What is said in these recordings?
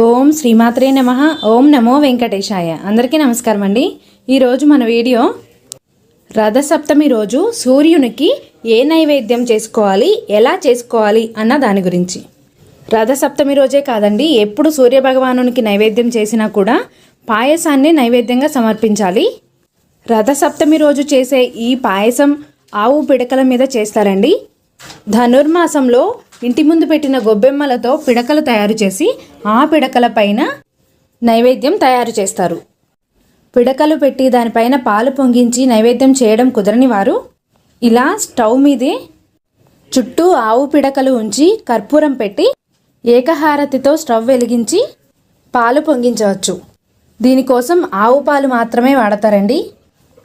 ఓం శ్రీమాత్రే నమః. ఓం నమో వెంకటేశాయ. అందరికీ నమస్కారం అండి. ఈరోజు మన వీడియో రథసప్తమి రోజు సూర్యునికి ఏ నైవేద్యం చేసుకోవాలి, ఎలా చేసుకోవాలి అన్న దాని గురించి. రథసప్తమి రోజే కాదండి, ఎప్పుడు సూర్యభగవానునికి నైవేద్యం చేసినా కూడా పాయసాన్ని నైవేద్యంగా సమర్పించాలి. రథసప్తమి రోజు చేసే ఈ పాయసం ఆవు పిడకల మీద చేస్తారండి. ధనుర్మాసంలో ఇంటి ముందు పెట్టిన గొబ్బెమ్మలతో పిడకలు తయారు చేసి ఆ పిడకల పైన నైవేద్యం తయారు చేస్తారు. పిడకలు పెట్టి దానిపైన పాలు పొంగించి నైవేద్యం చేయడం కుదరని వారు ఇలా స్టవ్ మీదే చుట్టూ ఆవు పిడకలు ఉంచి కర్పూరం పెట్టి ఏకహారతితో స్టవ్ వెలిగించి పాలు పొంగించవచ్చు. దీనికోసం ఆవు పాలు మాత్రమే వాడతారండి.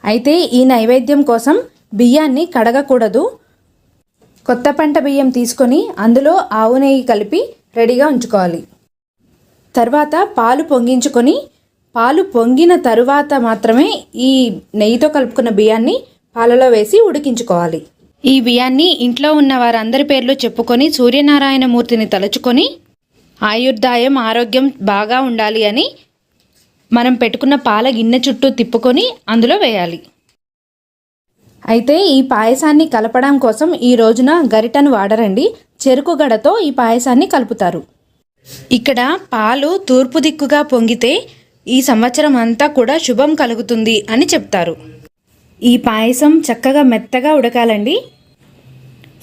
అయితే ఈ నైవేద్యం కోసం బియ్యాన్ని కడగకూడదు. కొత్త పంట బియ్యం తీసుకొని అందులో ఆవు నెయ్యి కలిపి రెడీగా ఉంచుకోవాలి. తర్వాత పాలు పొంగించుకొని పాలు పొంగిన తరువాత మాత్రమే ఈ నెయ్యితో కలుపుకున్న బియ్యాన్ని పాలలో వేసి ఉడికించుకోవాలి. ఈ బియ్యాన్ని ఇంట్లో ఉన్న వారందరి పేర్లు చెప్పుకొని సూర్యనారాయణ మూర్తిని తలుచుకొని ఆయుర్దాయం ఆరోగ్యం బాగా ఉండాలి అని మనం పెట్టుకున్న పాల గిన్నె చుట్టూ తిప్పుకొని అందులో వేయాలి. అయితే ఈ పాయసాన్ని కలపడం కోసం ఈ రోజున గరిటను వాడరండి, చెరుకు గడతో ఈ పాయసాన్ని కలుపుతారు. ఇక్కడ పాలు తూర్పు దిక్కుగా పొంగితే ఈ సంవత్సరం అంతా కూడా శుభం కలుగుతుంది అని చెప్తారు. ఈ పాయసం చక్కగా మెత్తగా ఉడకాలండి.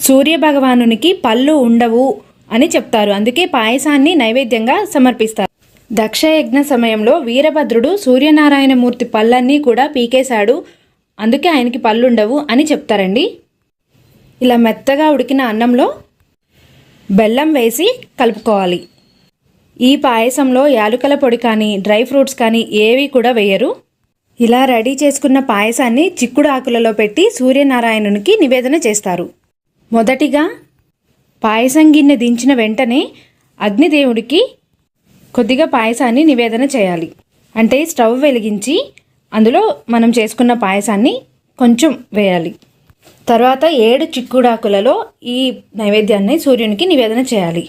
సూర్య భగవానునికి పళ్ళు ఉండవు అని చెప్తారు, అందుకే పాయసాన్ని నైవేద్యంగా సమర్పిస్తారు. దక్షయజ్ఞ సమయంలో వీరభద్రుడు సూర్యనారాయణ మూర్తి పళ్ళన్నీ కూడా పీకేశాడు, అందుకే ఆయనకి పళ్ళుండవు అని చెప్తారండి. ఇలా మెత్తగా ఉడికిన అన్నంలో బెల్లం వేసి కలుపుకోవాలి. ఈ పాయసంలో యాలకుల పొడి కానీ డ్రై ఫ్రూట్స్ కానీ ఏవి కూడా వేయరు. ఇలా రెడీ చేసుకున్న పాయసాన్ని చిక్కుడు ఆకులలో పెట్టి సూర్యనారాయణునికి నివేదన చేస్తారు. మొదటిగా పాయసం గిన్నె దించిన వెంటనే అగ్నిదేవుడికి కొద్దిగా పాయసాన్ని నివేదన చేయాలి. అంటే స్టవ్ వెలిగించి అందులో మనం చేసుకున్న పాయసాన్ని కొంచెం వేయాలి. తర్వాత 7 చిక్కుడాకులలో ఈ నైవేద్యాన్ని సూర్యునికి నివేదన చేయాలి.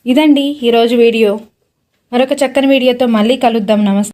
ఇదండి ఈరోజు వీడియో. మరొక చక్కని వీడియోతో మళ్ళీ కలుద్దాం. నమస్తే.